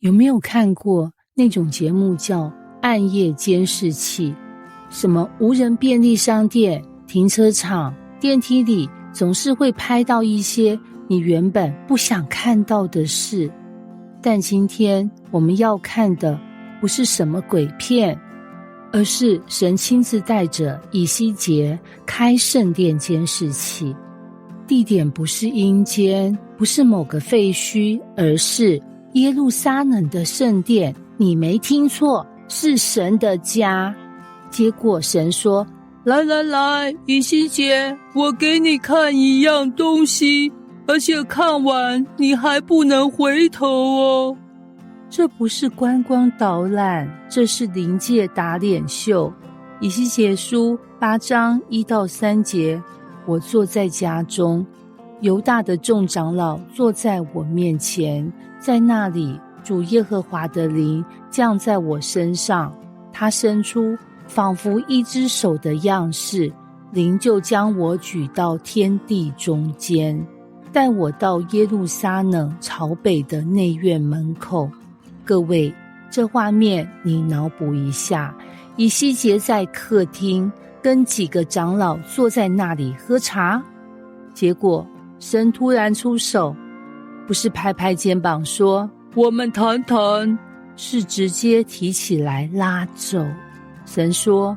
有没有看过那种节目叫暗夜监视器？什么无人便利商店、停车场、电梯里总是会拍到一些你原本不想看到的事。但今天我们要看的不是什么鬼片，而是神亲自带着以西结开圣殿监视器。地点不是阴间，不是某个废墟，而是耶路撒冷的圣殿。你没听错，是神的家。结果神说，来来来，以西结，我给你看一样东西，而且看完你还不能回头哦。这不是观光导览，这是灵界打脸秀。以西结书8章1到3节，我坐在家中，犹大的众长老坐在我面前，在那里主耶和华的灵降在我身上，他伸出仿佛一只手的样式，灵就将我举到天地中间，带我到耶路撒冷朝北的内院门口。各位，这画面你脑补一下，以西结在客厅跟几个长老坐在那里喝茶，结果神突然出手，不是拍拍肩膀说我们谈谈，是直接提起来拉走。神说，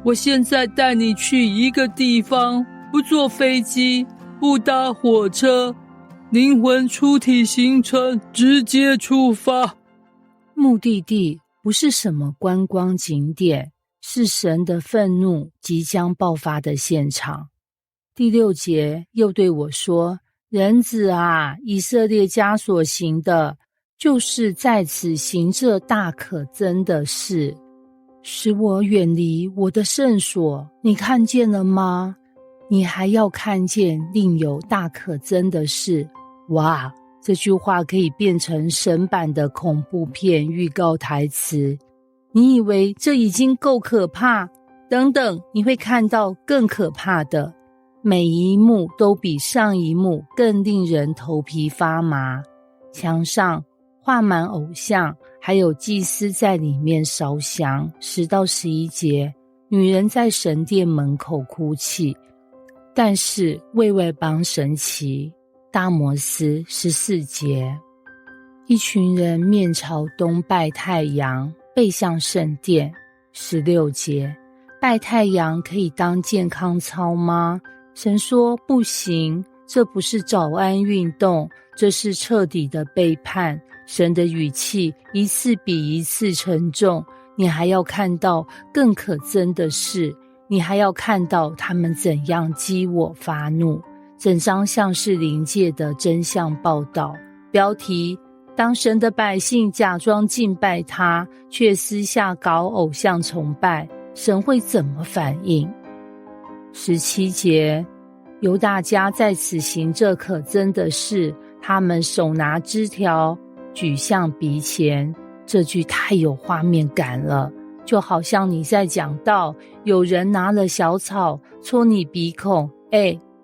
我现在带你去一个地方，不坐飞机，不搭火车，灵魂出体行程，直接出发。目的地不是什么观光景点，是神的愤怒即将爆发的现场。第6节又对我说，人子啊，以色列家所行的，就是在此行这大可憎的事，使我远离我的圣所。你看见了吗？你还要看见另有大可憎的事。哇，这句话可以变成神版的恐怖片预告台词。你以为这已经够可怕？等等，你会看到更可怕的，每一幕都比上一幕更令人头皮发麻。墙上画满偶像，还有祭司在里面烧香。10到11节，女人在神殿门口哭泣，但是卫为帮神祈。大摩斯14节，一群人面朝东拜太阳，背向圣殿。16节，拜太阳可以当健康操吗？神说不行，这不是早安运动，这是彻底的背叛。神的语气一次比一次沉重。你还要看到更可憎的事，你还要看到他们怎样激我发怒。整章像是灵界的真相报道。标题，当神的百姓假装敬拜他，却私下搞偶像崇拜，神会怎么反应？17节，犹大家在此行这可憎的事，他们手拿枝条举向鼻前。这句太有画面感了，就好像你在讲道，有人拿了小草戳你鼻孔，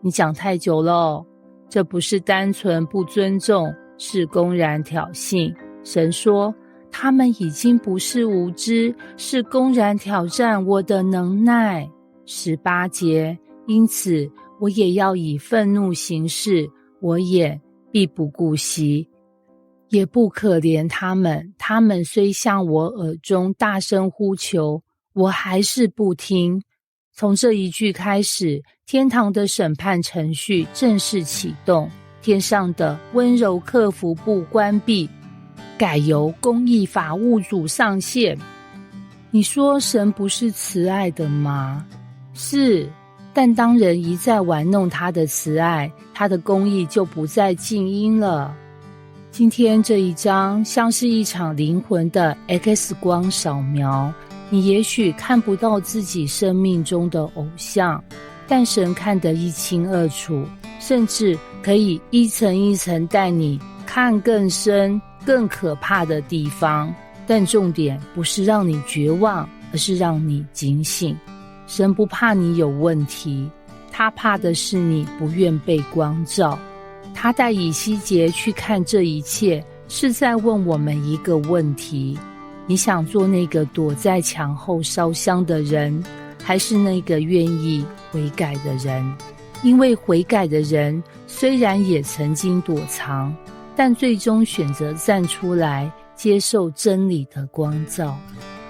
你讲太久了哦。这不是单纯不尊重，是公然挑衅。神说，他们已经不是无知，是公然挑战我的能耐。18节，因此我也要以愤怒行事，我眼必不顾惜，也不可怜他们。他们虽向我耳中大声呼求，我还是不听。从这一句开始，天堂的审判程序正式启动，天上的温柔客服部关闭，改由公义法务组上线。你说神不是慈爱的吗？是，但当人一再玩弄他的慈爱，他的公义就不再静音了。今天这一章像是一场灵魂的 X 光扫描，你也许看不到自己生命中的偶像，但神看得一清二楚，甚至可以一层一层带你看更深更可怕的地方。但重点不是让你绝望，而是让你警醒。神不怕你有问题，他怕的是你不愿被光照。他带以西结去看这一切，是在问我们一个问题：你想做那个躲在墙后烧香的人，还是那个愿意悔改的人？因为悔改的人虽然也曾经躲藏，但最终选择站出来接受真理的光照。